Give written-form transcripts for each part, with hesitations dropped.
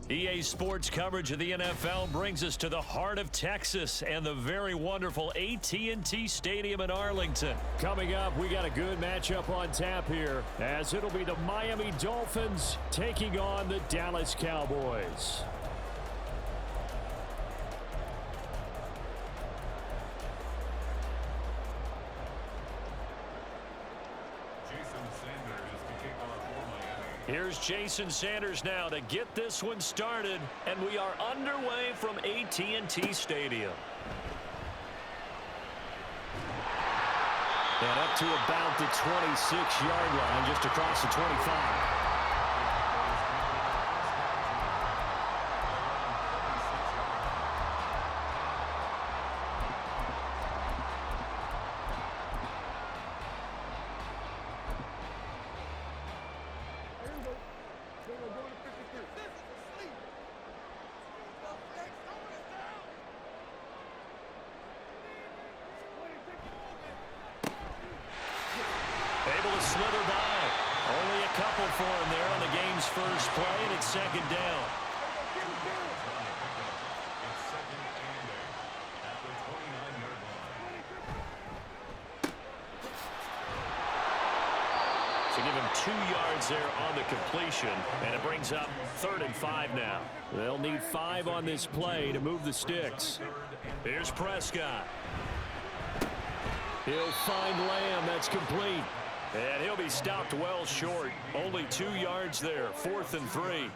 EA Sports coverage of the NFL brings us to the heart of Texas and the very wonderful AT&T Stadium in Arlington. Coming up, we got a good matchup on tap here, as it'll be the Miami Dolphins taking on the Dallas Cowboys. Here's Jason Sanders now to get this one started, and we are underway from AT&T Stadium. And up to about the 26-yard line, just across the 25. Able to slither by. Only a couple for him there on the game's first play, and it's second down. So give him 2 yards there on the completion, and it brings up 3rd and 5 now. They'll need 5 on this play to move the sticks. Here's Prescott. He'll find Lamb. That's complete. And he'll be stopped well short. Only 2 yards there. 4th and 3.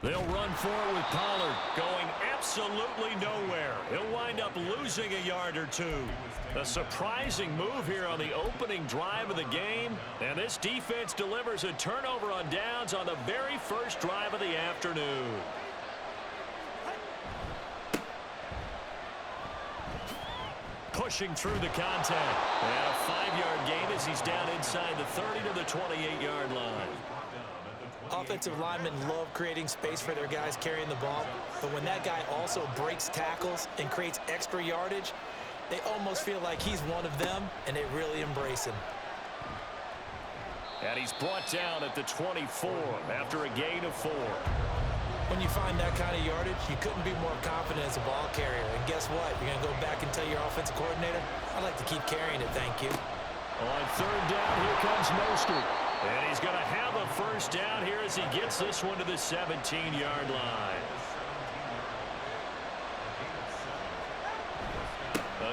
They'll run forward with Pollard, going absolutely nowhere. He'll wind up losing a yard or 2. A surprising move here on the opening drive of the game. And this defense delivers a turnover on downs on the very first drive of the afternoon. Pushing through the contact. And a 5-yard gain as he's down inside the 30 to the 28-yard line. Offensive linemen love creating space for their guys carrying the ball, but when that guy also breaks tackles and creates extra yardage, they almost feel like he's one of them, and they really embrace him. And he's brought down at the 24 after a gain of 4. When you find that kind of yardage, you couldn't be more confident as a ball carrier. And guess what? You're going to go back and tell your offensive coordinator, I'd like to keep carrying it, thank you. On 3rd down, here comes Mostert. And he's going to have a first down here as he gets this one to the 17-yard line.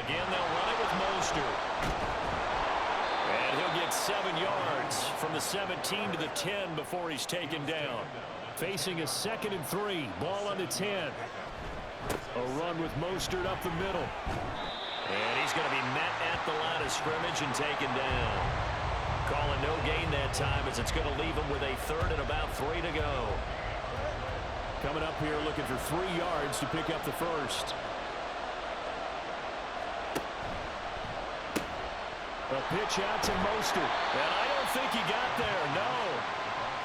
Again, they'll run it with Mostert. And he'll get 7 yards from the 17 to the 10 before he's taken down. Facing a 2nd and 3. Ball on the 10. A run with Mostert up the middle. And he's going to be met at the line of scrimmage and taken down. Calling no gain that time as it's going to leave him with a 3rd and about 3 to go. Coming up here looking for 3 yards to pick up the first. A pitch out to Mostert. And I don't think he got there, no.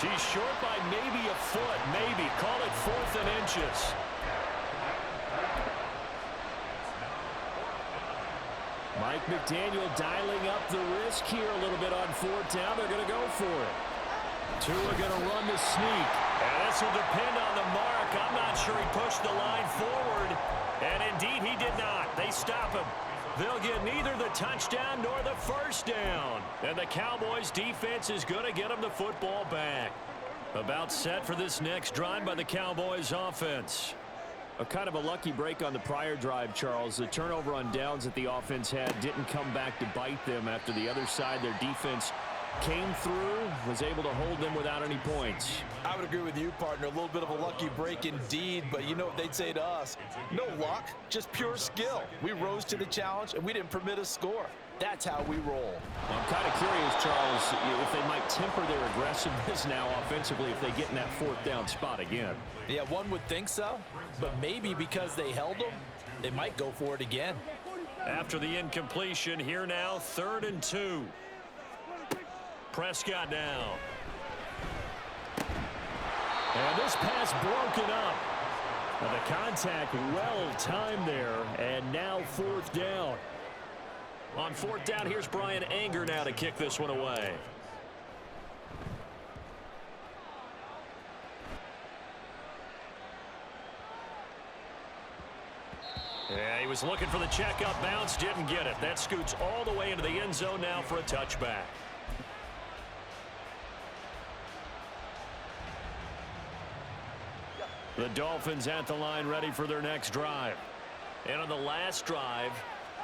He's short by maybe a foot, maybe. Call it 4th and inches. Mike McDaniel dialing up the risk here a little bit on 4th down. They're going to go for it. Tua going to run the sneak. And this will depend on the mark. I'm not sure he pushed the line forward. And indeed, he did not. They stop him. They'll get neither the touchdown nor the first down. And the Cowboys defense is going to get them the football back. About set for this next drive by the Cowboys offense. A kind of a lucky break on the prior drive, Charles. The turnover on downs that the offense had didn't come back to bite them after the other side. Their defense came through, was able to hold them without any points. I would agree with you, partner. A little bit of a lucky break indeed, but you know what they'd say to us? No luck, just pure skill. We rose to the challenge, and we didn't permit a score. That's how we roll. I'm kind of curious, Charles, if they might temper their aggressiveness now offensively if they get in that 4th down spot again. Yeah, one would think so, but maybe because they held them, they might go for it again. After the incompletion, here now, 3rd and 2. Prescott now. And this pass broken up. And the contact well timed there, and now 4th down. On fourth down, here's Brian Anger now to kick this one away. Yeah, he was looking for the check-up bounce, didn't get it. That scoots all the way into the end zone now for a touchback. The Dolphins at the line ready for their next drive. And on the last drive,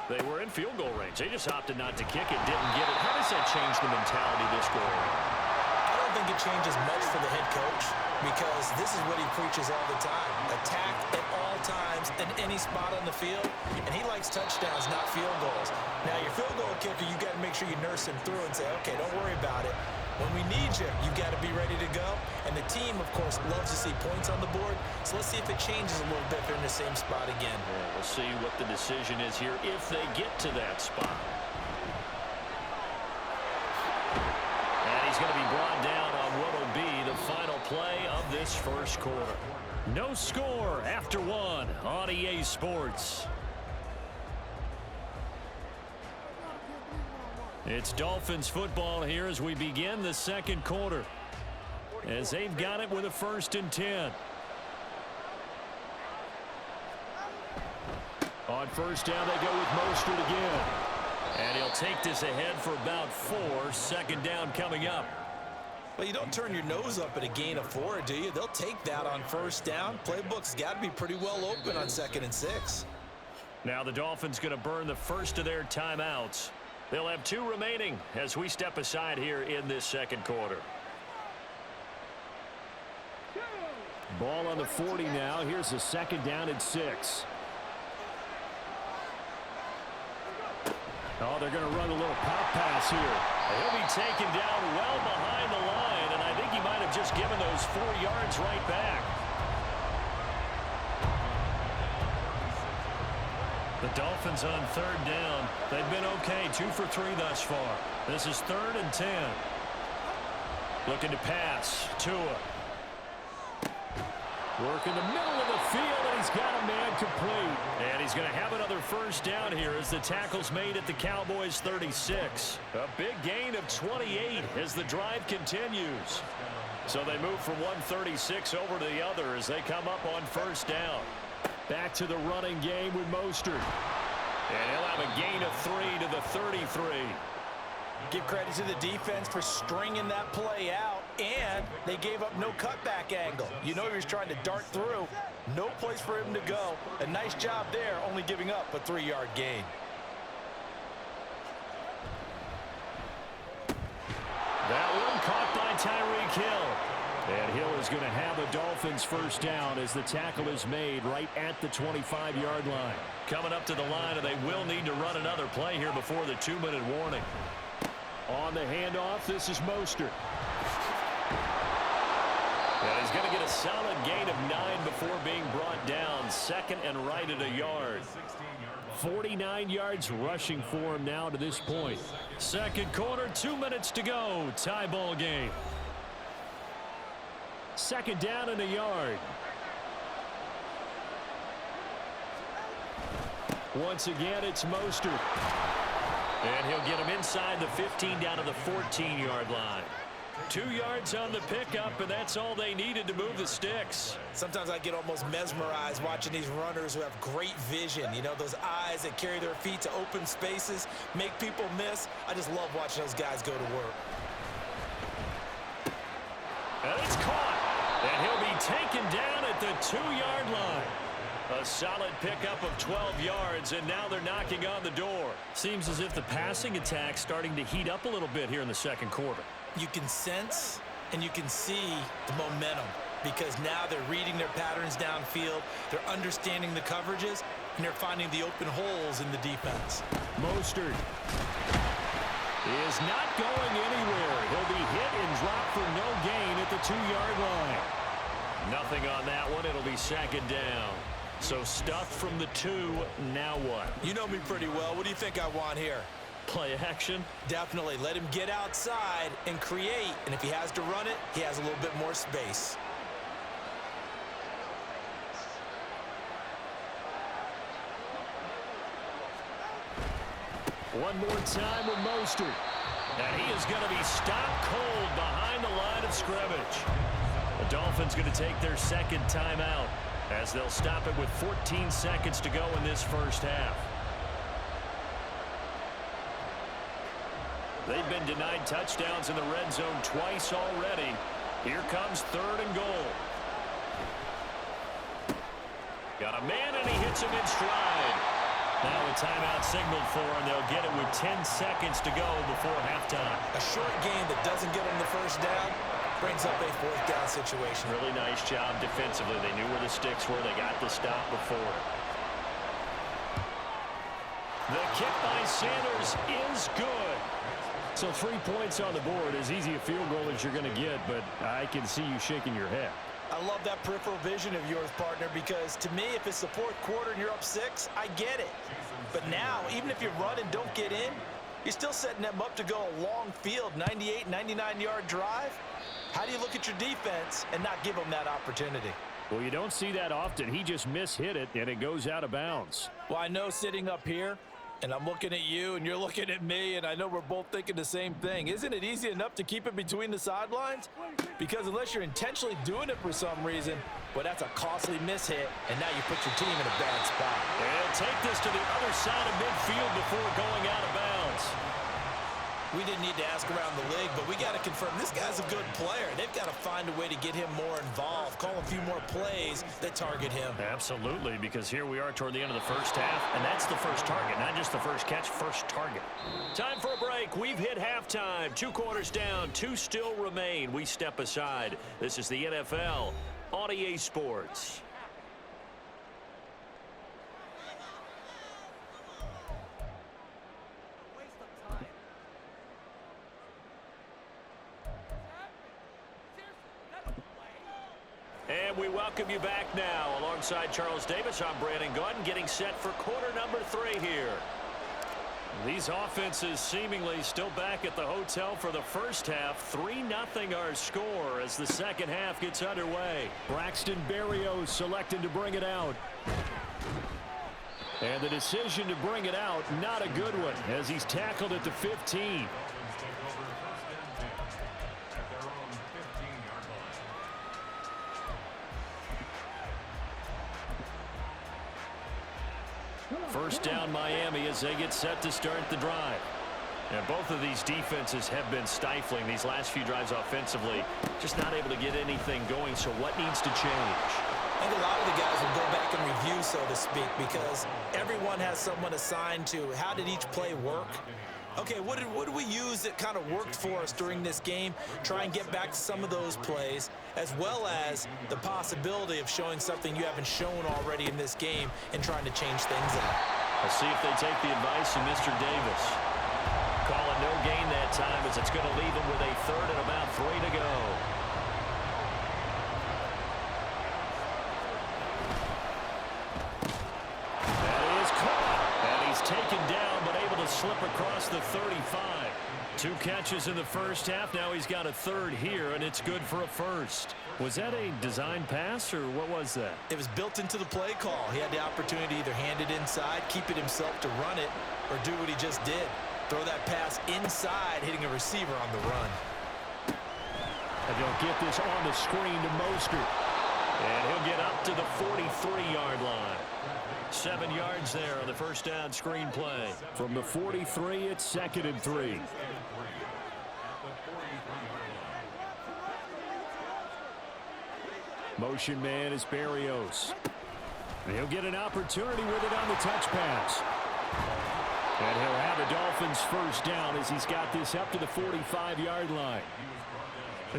they were in field goal range. They just opted not to kick it, didn't get it. How does that change the mentality this go around? I don't think it changes much for the head coach because this is what he preaches all the time. Attack at all times in any spot on the field, and he likes touchdowns, not field goals. Now, your field goal kicker, you got to make sure you nurse him through and say, okay, don't worry about it. When we need you got to be ready to go. And the team, of course, loves to see points on the board. So let's see if it changes a little bit if they're in the same spot again. Yeah, we'll see what the decision is here if they get to that spot. And he's going to be brought down on what will be the final play of this first quarter. No score after one on EA Sports. It's Dolphins football here as we begin the second quarter. As they've got it with a 1st and 10. On first down, they go with Mostert again. And he'll take this ahead for about 4. 2nd down coming up. Well, you don't turn your nose up at a gain of 4, do you? They'll take that on first down. Playbook's got to be pretty well open on 2nd and 6. Now the Dolphins going to burn the first of their timeouts. They'll have 2 remaining as we step aside here in this second quarter. Ball on the 40 now. Here's the 2nd down and 6. Oh, they're going to run a little pop pass here. He'll be taken down well behind the line, and I think he might have just given those 4 yards right back. The Dolphins on 3rd down. They've been okay, 2 for 3 thus far. This is 3rd and 10. Looking to pass. Tua. Work in the middle of the field, and he's got a man complete. And he's going to have another first down here as the tackle's made at the Cowboys' 36. A big gain of 28 as the drive continues. So they move from 136 over to the other as they come up on first down. Back to the running game with Mostert. And he'll have a gain of 3 to the 33. Give credit to the defense for stringing that play out, and they gave up no cutback angle. You know he was trying to dart through. No place for him to go. A nice job there, only giving up a 3-yard gain. That one caught by Tyreek Hill. And Hill is going to have a Dolphins first down as the tackle is made right at the 25-yard line. Coming up to the line, and they will need to run another play here before the 2-minute warning. On the handoff, this is Mostert. And he's going to get a solid gain of 9 before being brought down. 2nd and right at a yard. 49 yards rushing for him now to this point. Second quarter, 2 minutes to go. Tie ball game. 2nd down and a yard. Once again, it's Mostert. And he'll get him inside the 15 down to the 14-yard line. 2 yards on the pickup, and that's all they needed to move the sticks. Sometimes I get almost mesmerized watching these runners who have great vision. You know, those eyes that carry their feet to open spaces, make people miss. I just love watching those guys go to work. And it's caught. And he'll be taken down at the 2-yard line. A solid pickup of 12 yards, and now they're knocking on the door. Seems as if the passing attack's starting to heat up a little bit here in the second quarter. You can sense and you can see the momentum because now they're reading their patterns downfield, they're understanding the coverages, and they're finding the open holes in the defense. Mostert is not going anywhere. He'll be hit and dropped for no gain at the 2-yard line. Nothing on that one. It'll be 2nd down. So stuffed from the 2. Now what? You know me pretty well. What do you think I want here? Play action? Definitely. Let him get outside and create. And if he has to run it, he has a little bit more space. One more time with Mostert. And he is going to be stopped cold behind the line of scrimmage. The Dolphins going to take their second timeout as they'll stop it with 14 seconds to go in this first half. They've been denied touchdowns in the red zone twice already. Here comes 3rd and goal. Got a man, and he hits him in stride. Now a timeout signaled for, and they'll get it with 10 seconds to go before halftime. A short game that doesn't get them the first down brings up a 4th down situation. Really nice job defensively. They knew where the sticks were. They got the stop before. The kick by Sanders is good. So 3 points on the board, as easy a field goal as you're going to get, but I can see you shaking your head. I love that peripheral vision of yours, partner, because to me, if it's the 4th quarter and you're up 6, I get it. But now, even if you run and don't get in, you're still setting them up to go a long field, 98, 99-yard drive. How do you look at your defense and not give them that opportunity? Well, you don't see that often. He just mishit it, and it goes out of bounds. Well, I know sitting up here, and I'm looking at you, and you're looking at me, and I know we're both thinking the same thing. Isn't it easy enough to keep it between the sidelines? Because unless you're intentionally doing it for some reason, well, that's a costly mishit, and now you put your team in a bad spot. And take this to the other side of midfield before going out of bounds. We didn't need to ask around the league, but we got to confirm this guy's a good player. They've got to find a way to get him more involved, call a few more plays that target him. Absolutely, because here we are toward the end of the first half, and that's the first target, not just the first catch, first target. Time for a break. We've hit halftime. 2 quarters down, 2 still remain. We step aside. This is the NFL on EA Sports. And we welcome you back now. Alongside Charles Davis, I'm Brandon Gordon, getting set for quarter number 3 here. These offenses seemingly still back at the hotel for the first half. 3-0 our score as the second half gets underway. Braxton Berrios selected to bring it out. And the decision to bring it out, not a good one, as he's tackled at the 15. First down Miami as they get set to start the drive. And both of these defenses have been stifling these last few drives offensively. Just not able to get anything going, so what needs to change? I think a lot of the guys will go back and review, so to speak, because everyone has someone assigned to how did each play work. Okay, what did we use that kind of worked for us during this game? Try and get back to some of those plays, as well as the possibility of showing something you haven't shown already in this game and trying to change things up. Let's see if they take the advice of Mr. Davis. Call it no gain that time as it's going to leave them with a 3rd and about 3 to go. That is caught. And he's taken down, but able to slip across the 35. 2 catches in the first half. Now he's got a 3rd here, and it's good for a 1st. Was that a design pass, or what was that? It was built into the play call. He had the opportunity to either hand it inside, keep it himself to run it, or do what he just did. Throw that pass inside, hitting a receiver on the run. And they'll get this on the screen to Mostert. And he'll get up to the 43-yard line. 7 yards there on the first down screen play. From the 43, it's 2nd and 3. Motion man is Berrios. And he'll get an opportunity with it on the touch pass. And he'll have the Dolphins first down as he's got this up to the 45-yard line.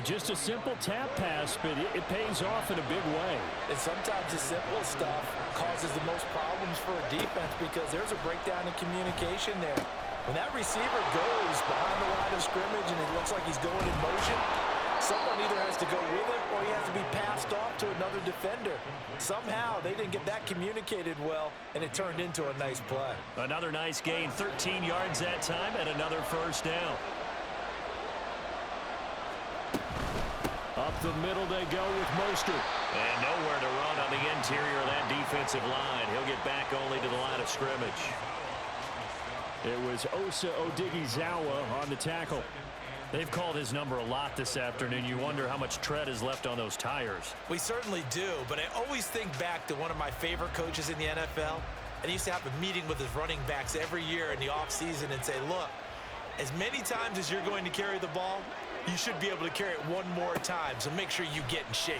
Just a simple tap pass, but it pays off in a big way. And sometimes the simple stuff causes the most problems for a defense because there's a breakdown in communication there. When that receiver goes behind the line of scrimmage and it looks like he's going in motion, someone either has to go with him or he has to be passed off to another defender. Somehow they didn't get that communicated well, and it turned into a nice play. Another nice gain, 13 yards that time, and another first down. Up the middle they go with Mostert. And nowhere to run on the interior of that defensive line. He'll get back only to the line of scrimmage. It was Osa Odighizuwa on the tackle. They've called his number a lot this afternoon. You wonder how much tread is left on those tires. We certainly do, but I always think back to one of my favorite coaches in the NFL. And he used to have a meeting with his running backs every year in the offseason and say, look, as many times as you're going to carry the ball, you should be able to carry it one more time, so make sure you get in shape.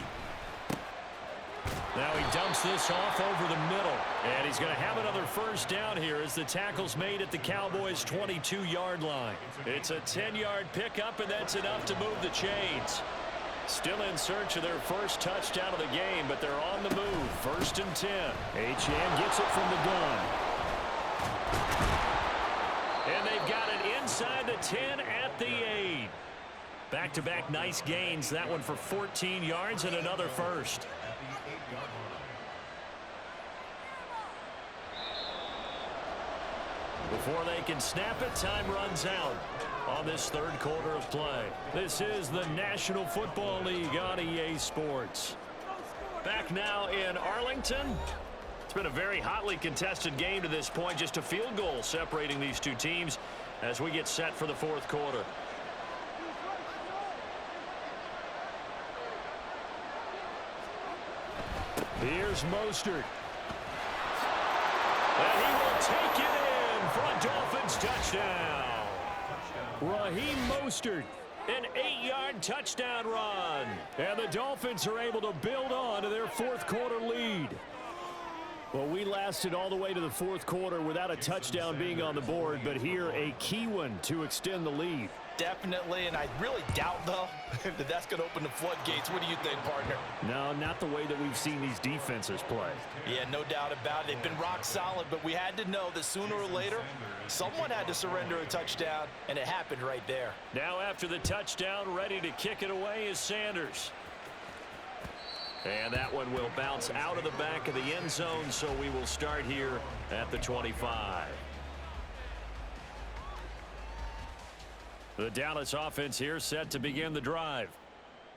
Now he dumps this off over the middle. And he's going to have another first down here as the tackle's made at the Cowboys' 22-yard line. It's a 10-yard pickup, and that's enough to move the chains. Still in search of their first touchdown of the game, but they're on the move. 1st and 10. Achane gets it from the gun. And they've got it inside the 10 at the 8. Back-to-back nice gains. That one for 14 yards and another first. Before they can snap it, time runs out on this third quarter of play. This is the National Football League on EA Sports. Back now in Arlington. It's been a very hotly contested game to this point. Just a field goal separating these two teams as we get set for the fourth quarter. Here's Mostert. And he will take it in for a Dolphins touchdown. Raheem Mostert. An 8-yard touchdown run. And the Dolphins are able to build on to their fourth quarter lead. Well, we lasted all the way to the fourth quarter without a touchdown being on the board, but here a key one to extend the lead. Definitely, and I really doubt, though, that that's going to open the floodgates. What do you think, partner? No, not the way that we've seen these defenses play. Yeah, no doubt about it. They've been rock solid, but we had to know that sooner or later, someone had to surrender a touchdown, and it happened right there. Now after the touchdown, ready to kick it away is Sanders. And that one will bounce out of the back of the end zone, so we will start here at the 25. The Dallas offense here set to begin the drive.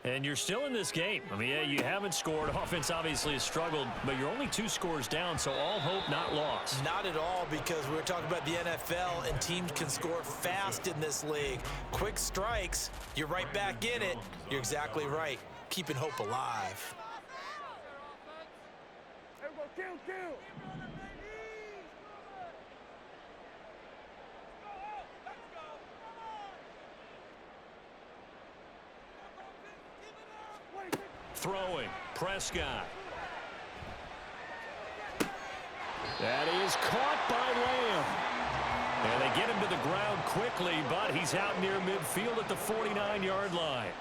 And you're still in this game. I mean, yeah, you haven't scored. Offense obviously has struggled, but you're only 2 scores down, so all hope not lost. Not at all, because we were talking about the NFL, and teams can score fast in this league. Quick strikes, you're right back in it. You're exactly right. Keeping hope alive. Throwing, Prescott. That is caught by Lamb. And they get him to the ground quickly, but he's out near midfield at the 49-yard line.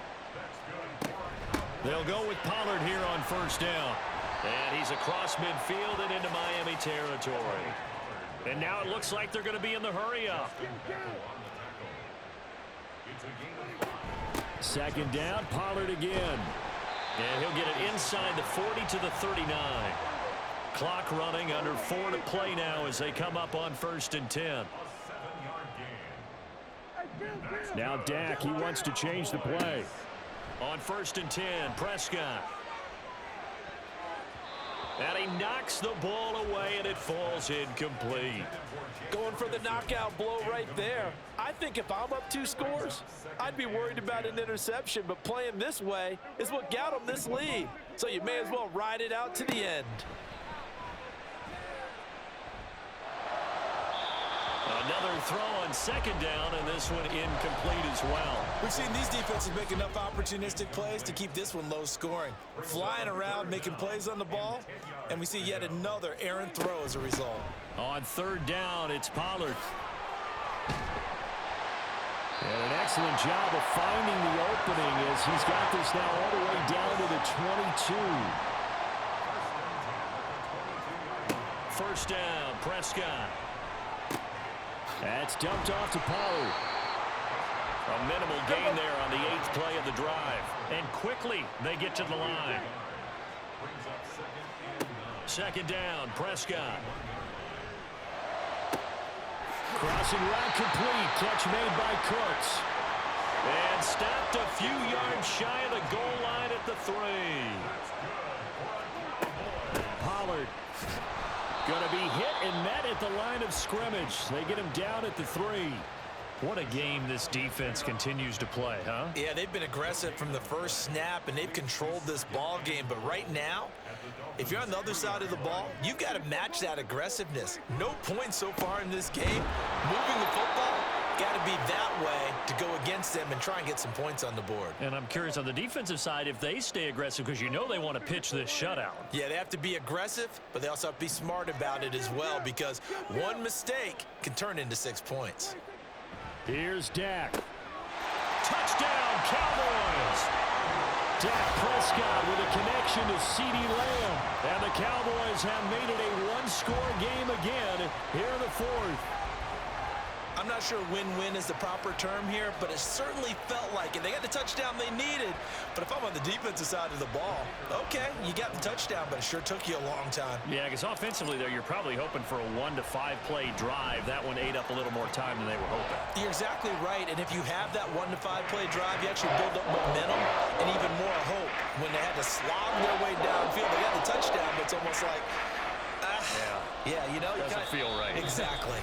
They'll go with Pollard here on first down. And he's across midfield and into Miami territory. And now it looks like they're going to be in the hurry-up. Second down, Pollard again. And he'll get it inside the 40 to the 39. Clock running, under 4 to play now as they come up on 1st and 10. Now Dak, he wants to change the play. On 1st and 10, Prescott. And he knocks the ball away, and it falls incomplete. Going for the knockout blow right there. I think if I'm up 2 scores, I'd be worried about an interception, but playing this way is what got them this lead. So you may as well ride it out to the end. Another throw on second down, and this one incomplete as well. We've seen these defenses make enough opportunistic plays to keep this one low scoring. Flying around, making plays on the ball, and we see yet another errant throw as a result. On third down, it's Pollard. And an excellent job of finding the opening as he's got this now all the way down to the 22. First down, Prescott. That's dumped off to Pollard. A minimal gain there on the 8th play of the drive. And quickly they get to the line. Second down, Prescott. Crossing route complete. Catch made by Cooks. And stopped a few yards shy of the goal line at the 3. Pollard. Going to be hit and met at the line of scrimmage. They get him down at the 3. What a game this defense continues to play, huh? Yeah, they've been aggressive from the first snap, and they've controlled this ball game. But right now, if you're on the other side of the ball, you've got to match that aggressiveness. No points so far in this game. Moving the football, got to be that way to go against them and try and get some points on the board. And I'm curious on the defensive side if they stay aggressive, because you know they want to pitch this shutout. Yeah, they have to be aggressive, but they also have to be smart about it as well, because one mistake can turn into 6 points. Here's Dak. Touchdown, Cowboys! Dak Prescott with a connection to CeeDee Lamb. And the Cowboys have made it a one-score game again here in the 4th. I'm not sure win-win is the proper term here, but it certainly felt like it. They got the touchdown they needed, but if I'm on the defensive side of the ball, okay, you got the touchdown, but it sure took you a long time. Yeah, because offensively there, you're probably hoping for a 1 to 5 play drive. That one ate up a little more time than they were hoping. You're exactly right, and if you have that 1 to 5 play drive, you actually build up momentum and even more hope. When they had to slog their way downfield, they got the touchdown, but it's almost like, yeah, you know, doesn't feel right. Exactly.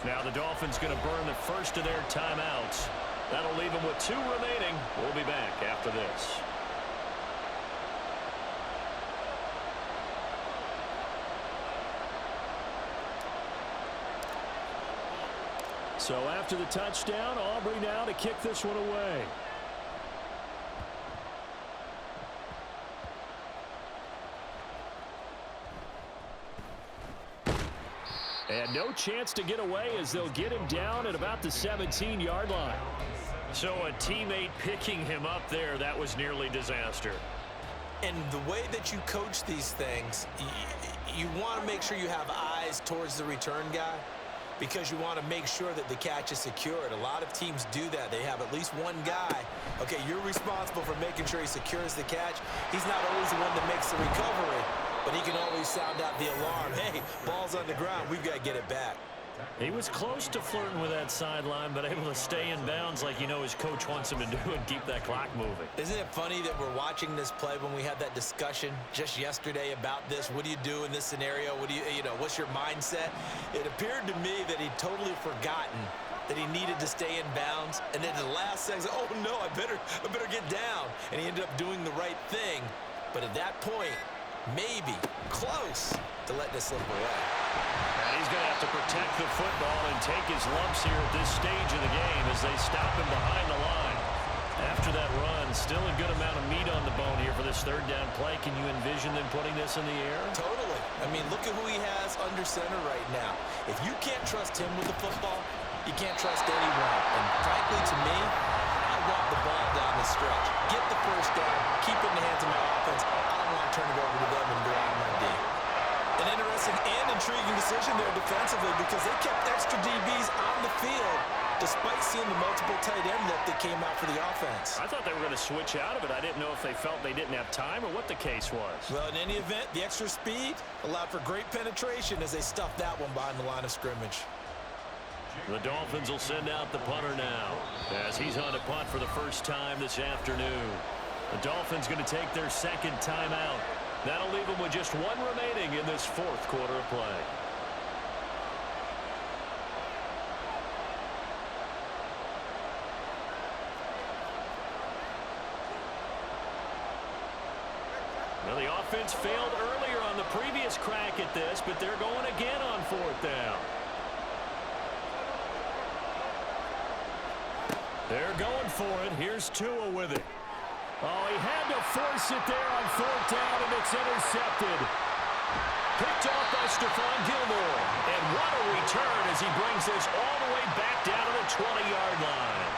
Now the Dolphins going to burn the first of their timeouts. That'll leave them with 2 remaining. We'll be back after this. So after the touchdown, Aubrey now to kick this one away. And no chance to get away as they'll get him down at about the 17-yard line. So a teammate picking him up there, that was nearly disaster. And the way that you coach these things, you want to make sure you have eyes towards the return guy, because you want to make sure that the catch is secured. A lot of teams do that. They have at least one guy. Okay, you're responsible for making sure he secures the catch. He's not always the one that makes the recovery, but he can always sound out the alarm. Hey, ball's on the ground. We've got to get it back. He was close to flirting with that sideline, but able to stay in bounds like you know his coach wants him to do and keep that clock moving. Isn't it funny that we're watching this play when we had that discussion just yesterday about this? What do you do in this scenario? What do you know, what's your mindset? It appeared to me that he'd totally forgotten that he needed to stay in bounds, and then the last second, oh no, I better get down. And he ended up doing the right thing. But at that point, maybe close to letting it slip away. And he's going to have to protect the football and take his lumps here at this stage of the game as they stop him behind the line. After that run, still a good amount of meat on the bone here for this 3rd down play. Can you envision them putting this in the air? Totally. I mean, look at who he has under center right now. If you can't trust him with the football, you can't trust anyone. And frankly, to me, I want the ball down the stretch. Get the first down. Keep it in the hands of my offense. I don't want to turn it over to them and rely on my D. An interesting and intriguing decision there defensively, because they kept extra DBs on the field despite seeing the multiple tight end look that came out for the offense. I thought they were going to switch out of it. I didn't know if they felt they didn't have time or what the case was. Well, in any event, the extra speed allowed for great penetration as they stuffed that one behind the line of scrimmage. The Dolphins will send out the punter now as he's on to punt for the first time this afternoon. The Dolphins going to take their 2nd timeout. That'll leave them with just 1 remaining in this 4th quarter of play. Well, the offense failed earlier on the previous crack at this, but they're going again on 4th down. They're going for it. Here's Tua with it. Oh, he had to force it there on 4th down, and it's intercepted. Picked off by Stephon Gilmore. And what a return as he brings this all the way back down to the 20-yard line.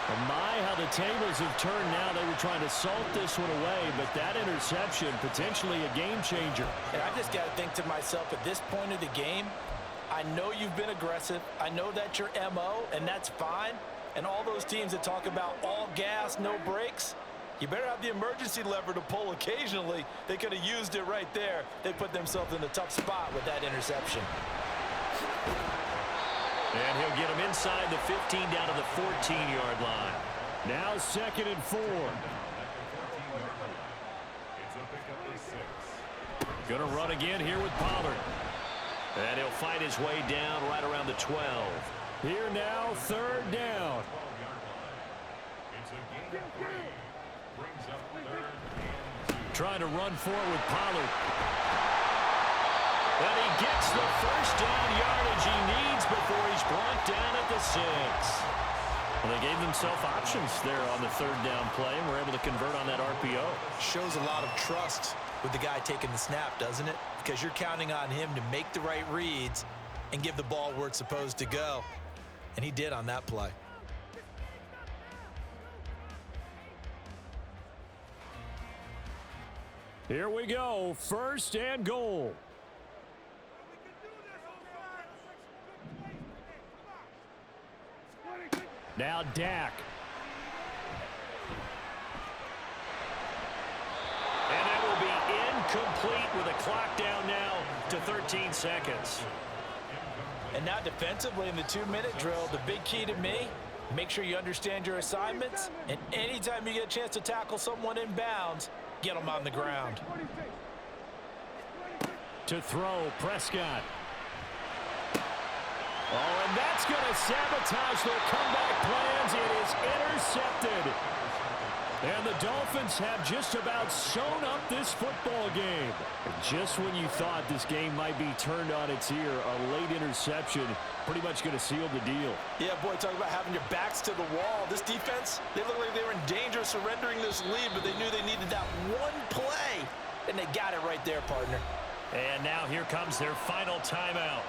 And my, how the tables have turned now. They were trying to salt this one away, but that interception, potentially a game changer. And I just got to think to myself, at this point of the game, I know you've been aggressive. I know that's your MO, and that's fine. And all those teams that talk about all gas, no brakes, you better have the emergency lever to pull occasionally. They could have used it right there. They put themselves in a tough spot with that interception. And he'll get him inside the 15 down to the 14-yard line. Now 2nd and 4. Going to run again here with Pollard. And he'll fight his way down right around the 12. Here now, third down. Trying to run forward with Pollard. And he gets the first down yardage he needs before he's brought down at the 6. Well, they gave themselves options there on the third down play and were able to convert on that RPO. Shows a lot of trust with the guy taking the snap, doesn't it? Because you're counting on him to make the right reads and give the ball where it's supposed to go. And he did on that play. Here we go, first and goal. Now Dak. And that will be incomplete with a clock down now to 13 seconds. And now defensively in the 2-minute drill, the big key to me, make sure you understand your assignments, and anytime you get a chance to tackle someone in bounds, get them on the ground. To throw, Prescott. Oh, and that's going to sabotage their comeback plans. It is intercepted. And the Dolphins have just about sewn up this football game. And just when you thought this game might be turned on its ear, a late interception pretty much going to seal the deal. Yeah, boy, talk about having your backs to the wall. This defense, they look like they were in danger of surrendering this lead, but they knew they needed that one play, and they got it right there, partner. And now here comes their final timeout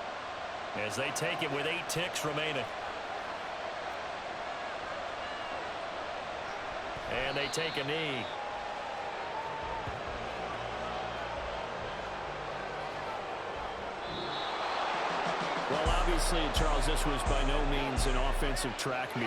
as they take it with 8 ticks remaining. And they take a knee. Well, obviously, Charles, this was by no means an offensive track meet.